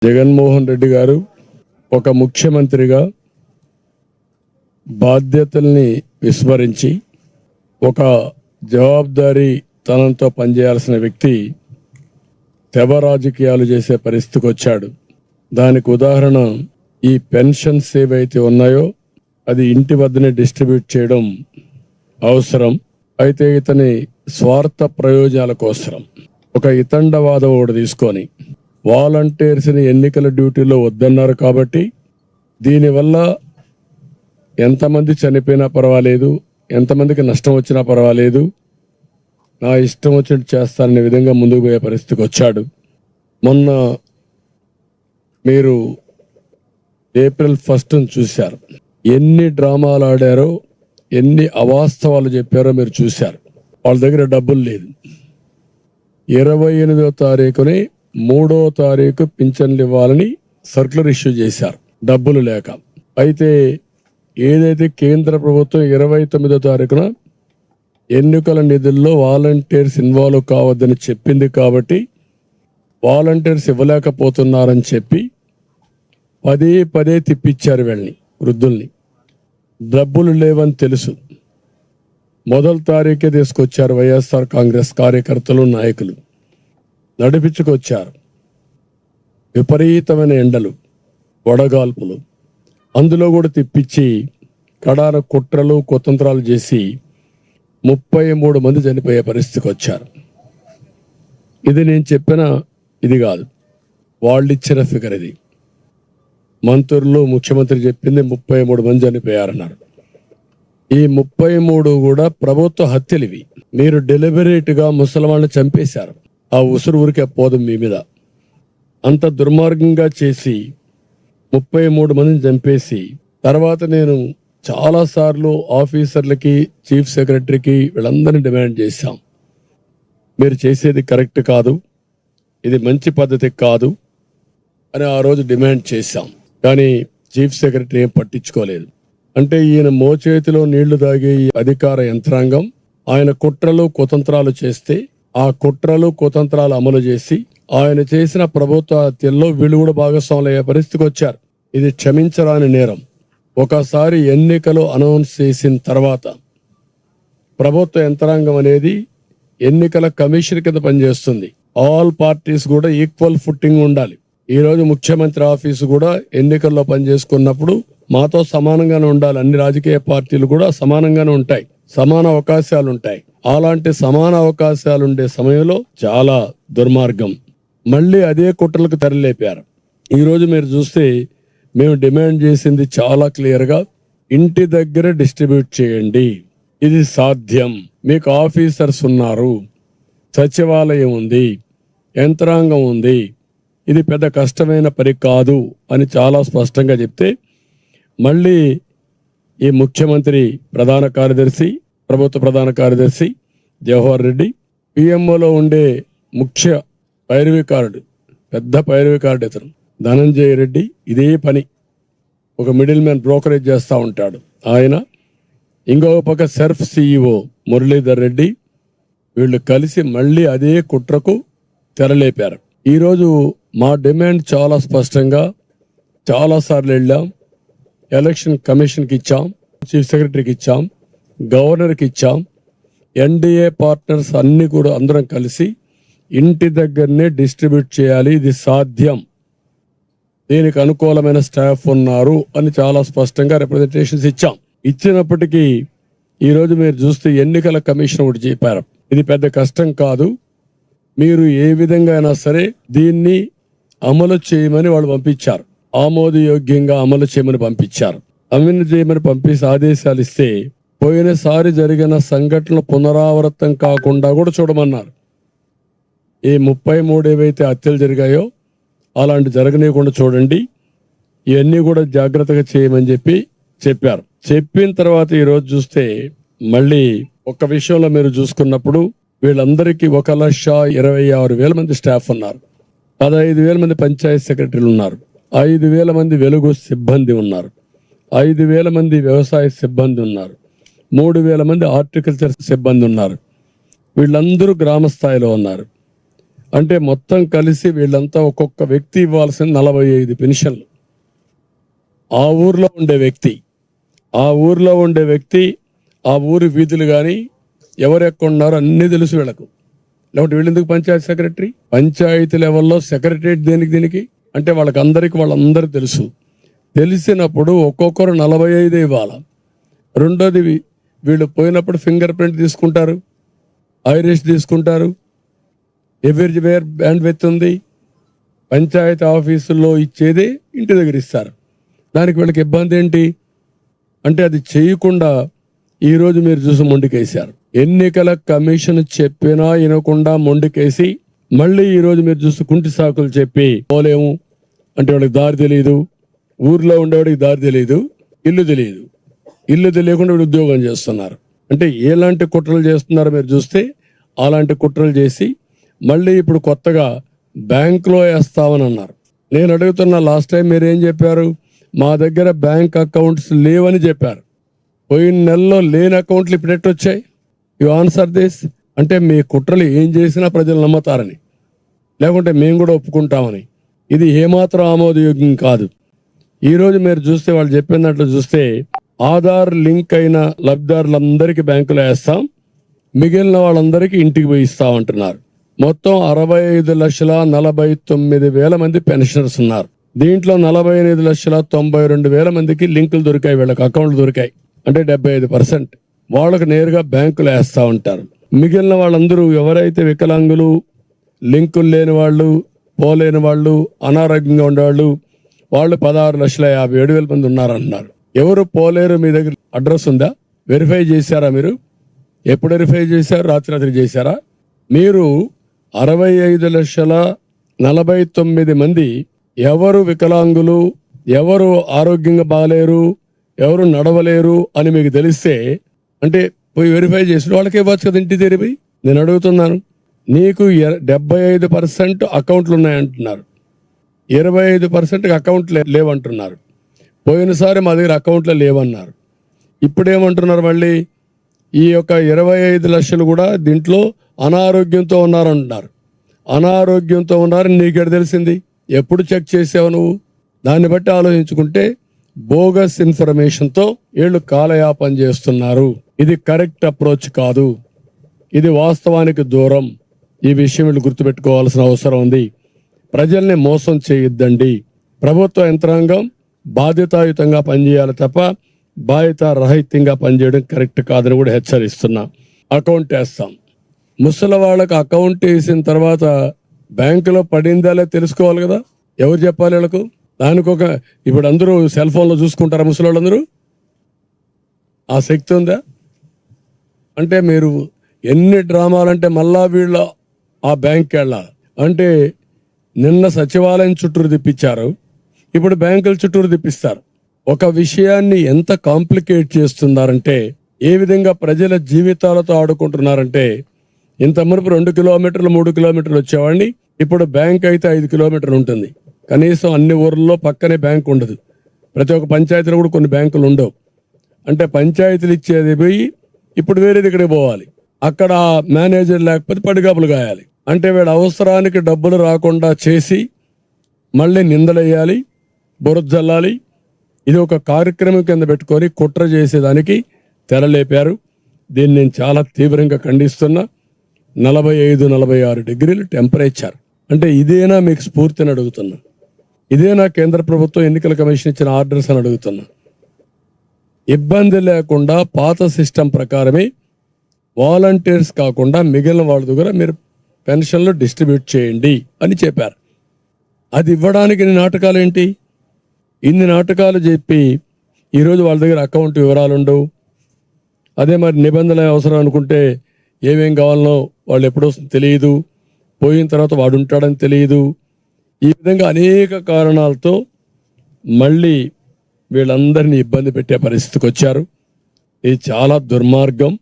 జగన్మోహన్ రెడ్డి గారు ఒక ముఖ్యమంత్రిగా బాధ్యతల్ని విస్మరించి ఒక జవాబుదారీ తనంతో పనిచేయాల్సిన వ్యక్తి తెవ రాజకీయాలు చేసే పరిస్థితికి వచ్చాడు. దానికి ఉదాహరణ ఈ పెన్షన్స్ ఏవైతే ఉన్నాయో అది ఇంటి వద్దనే డిస్ట్రిబ్యూట్ చేయడం అవసరం. అయితే ఇతని స్వార్థ ప్రయోజనాల కోసం ఒక ఇతండవాదం ఒకటి తీసుకొని వాలంటీర్స్ని ఎన్నికల డ్యూటీలో వద్దన్నారు. కాబట్టి దీనివల్ల ఎంతమంది చనిపోయినా పర్వాలేదు, ఎంతమందికి నష్టం వచ్చినా పర్వాలేదు, నా ఇష్టం వచ్చినట్టు చేస్తాననే విధంగా ముందుకు పోయే పరిస్థితికి వచ్చాడు. మొన్న మీరు ఏప్రిల్ 1 చూశారు. ఎన్ని డ్రామాలు ఆడారో, ఎన్ని అవాస్తవాలు చెప్పారో మీరు చూశారు. వాళ్ళ దగ్గర డబ్బులు లేదు. 28వ తారీఖుని 3వ తారీఖు పింఛన్లు ఇవ్వాలని సర్క్యులర్ ఇష్యూ చేశారు డబ్బులు లేక. అయితే ఏదైతే కేంద్ర ప్రభుత్వం 29వ తారీఖున ఎన్నికల నిధుల్లో వాలంటీర్స్ ఇన్వాల్వ్ కావద్దని చెప్పింది, కాబట్టి వాలంటీర్స్ ఇవ్వలేకపోతున్నారని చెప్పి పదే పదే తిప్పించారు వీళ్ళని, వృద్ధుల్ని. డబ్బులు లేవని తెలుసు. మొదటి తారీఖే తీసుకొచ్చారు వైఎస్ఆర్ కాంగ్రెస్ కార్యకర్తలు, నాయకులు నడిపించుకొచ్చారు. విపరీతమైన ఎండలు, వడగాల్పులు, అందులో కూడా తిప్పించి కడాన కుట్రలు కుతంత్రాలు చేసి 33 మంది చనిపోయే పరిస్థితికి వచ్చారు. ఇది నేను చెప్పిన ఇది కాదు, వాళ్ళు ఇచ్చిన ఫిగర్ ఇది. మంత్రులు, ముఖ్యమంత్రి చెప్పింది 33 మంది చనిపోయారన్నారు. ఈ 33 కూడా ప్రభుత్వ హత్యలు ఇవి. మీరు డెలిబరేట్ గా ముసలివాళ్ళని చంపేశారు. ఆ ఉసురు ఊరికే పోదు మీ మీద. అంత దుర్మార్గంగా చేసి 33 మందిని చంపేసి తర్వాత నేను చాలా సార్లు ఆఫీసర్లకి, చీఫ్ సెక్రటరీకి వీళ్ళందరినీ డిమాండ్ చేశాం, మీరు చేసేది కరెక్ట్ కాదు, ఇది మంచి పద్ధతి కాదు అని ఆ రోజు డిమాండ్ చేశాం. కానీ చీఫ్ సెక్రటరీ ఏం పట్టించుకోలేదు. అంటే ఈయన మోచేతిలో నీళ్లు తాగే అధికార యంత్రాంగం ఆయన కుట్రలు కుతంత్రాలు చేస్తే ఆ కుట్రలు కుతంత్రాలు అమలు చేసి ఆయన చేసిన ప్రభుత్వ హత్యల్లో వీళ్ళు కూడా భాగస్వాములయ్యే పరిస్థితికి వచ్చారు. ఇది క్షమించరాని నేరం. ఒకసారి ఎన్నికలు అనౌన్స్ చేసిన తర్వాత ప్రభుత్వ యంత్రాంగం అనేది ఎన్నికల కమిషన్ కింద పనిచేస్తుంది. ఆల్ పార్టీస్ కూడా ఈక్వల్ ఫుట్టింగ్ ఉండాలి. ఈ రోజు ముఖ్యమంత్రి ఆఫీసు కూడా ఎన్నికల్లో పనిచేసుకున్నప్పుడు మాతో సమానంగానే ఉండాలి. అన్ని రాజకీయ పార్టీలు కూడా సమానంగానే ఉంటాయి, సమాన అవకాశాలు ఉంటాయి. అలాంటి సమాన అవకాశాలు ఉండే సమయంలో చాలా దుర్మార్గం. మళ్ళీ అదే కుట్రలకు తెరలేపారు. ఈ రోజు మీరు చూస్తే మేము డిమాండ్ చేసింది చాలా క్లియర్ గా, ఇంటి దగ్గర డిస్ట్రిబ్యూట్ చేయండి, ఇది సాధ్యం. మీకు ఆఫీసర్స్ ఉన్నారు, సచివాలయం ఉంది, యంత్రాంగం ఉంది, ఇది పెద్ద కష్టమైన పని కాదు అని చాలా స్పష్టంగా చెప్తే మళ్ళీ ఈ ముఖ్యమంత్రి ప్రధాన కార్యదర్శి, ప్రభుత్వ ప్రధాన కార్యదర్శి జవహర్ రెడ్డి, పిఎంఓలో ఉండే ముఖ్య పైరవికారుడు, పెద్ద పైరవికారుడు ఇతను ధనంజయ రెడ్డి, ఇదే పని ఒక మిడిల్ మ్యాన్ బ్రోకరేజ్ చేస్తూ ఉంటాడు ఆయన. ఇంకొక పక్క సెర్ఫ్ సిఇఓ మురళీధర్ రెడ్డి, వీళ్ళు కలిసి మళ్ళీ అదే కుట్రకు తెరలేపారు. ఈరోజు మా డిమాండ్ చాలా స్పష్టంగా చాలాసార్లు వెళ్ళాం. ఎలక్షన్ కమిషన్కి ఇచ్చాం, చీఫ్ సెక్రటరీకి ఇచ్చాం, గవర్నర్కి ఇచ్చాం. ఎన్డీఏ పార్ట్నర్స్ అన్ని కూడా అందరం కలిసి ఇంటి దగ్గరనే డిస్ట్రిబ్యూట్ చేయాలి, ఇది సాధ్యం, దీనికి అనుకూలమైన స్టాఫ్ ఉన్నారు అని చాలా స్పష్టంగా రిప్రజెంటేషన్స్ ఇచ్చాం. ఇచ్చినప్పటికీ ఈరోజు మీరు చూస్తే ఎన్నికల కమిషన్ ఒకటి చెప్పారు, ఇది పెద్ద కష్టం కాదు, మీరు ఏ విధంగా అయినా సరే దీన్ని అమలు చేయమని వాళ్ళు పంపించారు. ఆమోదయోగ్యంగా అమలు చేయమని పంపించారు. అమలు చేయమని పంపించి ఆదేశాలు ఇస్తే పోయినసారి జరిగిన సంఘటనలు పునరావృతం కాకుండా కూడా చూడమన్నారు. ఈ 33 ఏవైతే హత్యలు జరిగాయో అలాంటి జరగనీయకుండా చూడండి, ఇవన్నీ కూడా జాగ్రత్తగా చేయమని చెప్పారు. చెప్పిన తర్వాత ఈరోజు చూస్తే మళ్ళీ ఒక విషయంలో మీరు చూసుకున్నప్పుడు వీళ్ళందరికీ 1,26,000 మంది స్టాఫ్ ఉన్నారు, 15,000 మంది పంచాయతీ సెక్రటరీలు ఉన్నారు, 5,000 మంది వెలుగు సిబ్బంది ఉన్నారు, 5,000 మంది వ్యవసాయ సిబ్బంది ఉన్నారు, 3,000 మంది హార్టికల్చర్ సిబ్బంది ఉన్నారు. వీళ్ళందరూ గ్రామ స్థాయిలో ఉన్నారు. అంటే మొత్తం కలిసి వీళ్ళంతా ఒక్కొక్క వ్యక్తి ఇవ్వాల్సిన 45 పెన్షన్లు. ఆ ఊర్లో ఉండే వ్యక్తి ఆ ఊరి వీధులు కానీ ఎవరెక్కడున్నారో అన్నీ తెలుసు వీళ్ళకు. లేకపోతే వీళ్ళెందుకు పంచాయతీ సెక్రటరీ? పంచాయతీ లెవెల్లో సెక్రటరేట్ దీనికి అంటే వాళ్ళందరూ తెలుసు. తెలిసినప్పుడు ఒక్కొక్కరు 45 ఇవ్వాలి. రెండోది వీళ్ళు పోయినప్పుడు ఫింగర్ ప్రింట్ తీసుకుంటారు, ఐరిష్ తీసుకుంటారు. ఎవ్రీవేర్ బ్యాండ్ విత్ ఉంది. పంచాయతీ ఆఫీసుల్లో ఇచ్చేది ఇంటి దగ్గర ఇస్తారు. దానికి వీళ్ళకి ఇబ్బంది ఏంటి అంటే అది చేయకుండా ఈరోజు మీరు చూసి మొండికేశారు. ఎన్నికల కమిషన్ చెప్పినా వినకుండా మొండికేసి మళ్ళీ ఈరోజు మీరు చూసి కుంటి సాకులు చెప్పి పోలేము అంటే వాడికి దారి తెలియదు, ఊర్లో ఉండేవాడికి దారి తెలియదు, ఇల్లు తెలియకుండా వీడు ఉద్యోగం చేస్తున్నారు. అంటే ఎలాంటి కుట్రలు చేస్తున్నారో మీరు చూస్తే అలాంటి కుట్రలు చేసి మళ్ళీ ఇప్పుడు కొత్తగా బ్యాంకులో వేస్తామని అన్నారు. నేను అడుగుతున్నా, లాస్ట్ టైం మీరు ఏం చెప్పారు? మా దగ్గర బ్యాంక్ అకౌంట్స్ లేవని చెప్పారు. పోయిన నెలలో లేని అకౌంట్లు ఇప్పుడు ఎట్టొచ్చాయి? You answer this. అంటే మీ కుట్రలు ఏం చేసినా ప్రజలు నమ్మతారని, లేకుంటే మేము కూడా ఒప్పుకుంటామని. ఇది ఏమాత్రం ఆమోదయోగ్యం కాదు. ఈరోజు మీరు చూస్తే వాళ్ళు చెప్పినట్లు చూస్తే ఆధార్ లింక్ అయిన లబ్ధిదారులందరికీ బ్యాంకులో వేస్తాం, మిగిలిన వాళ్ళందరికీ ఇంటికి పోయి ఇస్తామంటున్నారు. మొత్తం 65,49,000 మంది పెన్షనర్స్ ఉన్నారు. దీంట్లో 48,92,000 మందికి లింకులు దొరికాయి, వీళ్ళకి అకౌంట్లు దొరికాయి. అంటే 75% వాళ్ళకు నేరుగా బ్యాంకులు వేస్తా ఉంటారు. మిగిలిన వాళ్ళందరూ ఎవరైతే వికలాంగులు, లింకులు లేని వాళ్ళు, పోలేని వాళ్ళు, అనారోగ్యంగా ఉండేవాళ్ళు, వాళ్ళు 16,57,000 మంది ఉన్నారంటున్నారు. ఎవరు పోలేరు? మీ దగ్గర అడ్రస్ ఉందా? వెరిఫై చేశారా మీరు? ఎప్పుడు వెరిఫై చేశారు? రాత్రి చేశారా? మీరు 65,49,000 మంది ఎవరు వికలాంగులు, ఎవరు ఆరోగ్యంగా బాగలేరు, ఎవరు నడవలేరు అని మీకు తెలిస్తే అంటే పోయి వెరిఫై చేసిన వాళ్ళకే ఇవ్వచ్చు కదా ఇంటి తెరిపి. నేను అడుగుతున్నాను, నీకు 75% అకౌంట్లు ఉన్నాయంటున్నారు, 25% అకౌంట్లు లేవంటున్నారు. పోయినసారి మా దగ్గర అకౌంట్లో లేవన్నారు. ఇప్పుడేమంటున్నారు మళ్ళీ? ఈ యొక్క 25 లక్షలు కూడా దీంట్లో అనారోగ్యంతో ఉన్నారంటున్నారు. అనారోగ్యంతో ఉన్నారని నీకెడ తెలిసింది? ఎప్పుడు చెక్ చేసావు నువ్వు? దాన్ని బట్టి ఆలోచించుకుంటే బోగస్ ఇన్ఫర్మేషన్తో వీళ్ళు కాలయాపన చేస్తున్నారు. ఇది కరెక్ట్ అప్రోచ్ కాదు, ఇది వాస్తవానికి దూరం. ఈ విషయం వీళ్ళు గుర్తుపెట్టుకోవాల్సిన అవసరం ఉంది. ప్రజల్ని మోసం చేయొద్దండి. ప్రభుత్వ యంత్రాంగం బాధ్యతాయుతంగా పనిచేయాలి తప్ప బాధ్యత రహితంగా పనిచేయడం కరెక్ట్ కాదని కూడా హెచ్చరిస్తున్నా. అకౌంట్ వేస్తాం, ముసలి వాళ్ళకి అకౌంట్ వేసిన తర్వాత బ్యాంకులో పడిందా లేదా తెలుసుకోవాలి కదా. ఎవరు చెప్పాలి వీళ్ళకు? దానికి ఇప్పుడు అందరూ సెల్ ఫోన్లో చూసుకుంటారా ముసలి వాళ్ళందరూ? ఆ శక్తి ఉందా? అంటే మీరు ఎన్ని డ్రామాలంటే మళ్ళా వీళ్ళు ఆ బ్యాంక్కి వెళ్ళాలి. అంటే నిన్న సచివాలయం చుట్టూరు తిప్పించారు, ఇప్పుడు బ్యాంకుల చుట్టూరు తిప్పిస్తారు. ఒక విషయాన్ని ఎంత కాంప్లికేట్ చేస్తున్నారంటే, ఏ విధంగా ప్రజల జీవితాలతో ఆడుకుంటున్నారంటే, ఇంత మునుపు 2 కిలోమీటర్లు 3 కిలోమీటర్లు వచ్చేవాడిని, ఇప్పుడు బ్యాంక్ అయితే 5 కిలోమీటర్లు ఉంటుంది. కనీసం అన్ని ఊర్లలో పక్కనే బ్యాంక్ ఉండదు. ప్రతి ఒక్క పంచాయతీలో కూడా కొన్ని బ్యాంకులు ఉండవు. అంటే పంచాయతీలు ఇచ్చేది పోయి ఇప్పుడు వేరేది ఇక్కడికి పోవాలి. అక్కడ మేనేజర్ లేకపోతే పడిగాపులు గాయాలి. అంటే వీళ్ళ అవసరానికి డబ్బులు రాకుండా చేసి మళ్ళీ నిందలేయాలి, బురద జల్లాలి. ఇది ఒక కార్యక్రమం కింద పెట్టుకొని కుట్ర చేసేదానికి తెరలేపారు. దీన్ని నేను చాలా తీవ్రంగా ఖండిస్తున్నా. 45-46 డిగ్రీలు టెంపరేచర్ అంటే ఇదేనా మీకు స్ఫూర్తిని అడుగుతున్నా? ఇదేనా కేంద్ర ప్రభుత్వం ఎన్నికల కమిషన్ ఇచ్చిన ఆర్డర్స్ అని అడుగుతున్నా? ఇబ్బంది లేకుండా పాత సిస్టమ్ ప్రకారమే వాలంటీర్స్ కాకుండా మిగిలిన వాళ్ళ దగ్గర మీరు పెన్షన్లు డిస్ట్రిబ్యూట్ చేయండి అని చెప్పారు. అది ఇవ్వడానికి నాటకాలు ఏంటి? ఇన్ని నాటకాలు చెప్పి ఈరోజు వాళ్ళ దగ్గర అకౌంట్ వివరాలు ఉండవు. అదే మరి నిబంధనలు అవసరం అనుకుంటే ఏమేం కావాలనో వాళ్ళు ఎప్పుడో తెలియదు, పోయిన తర్వాత వాడు ఉంటాడని తెలియదు. ఈ విధంగా అనేక కారణాలతో మళ్ళీ వీళ్ళందరినీ ఇబ్బంది పెట్టే పరిస్థితికి వచ్చారు. ఇది చాలా దుర్మార్గం.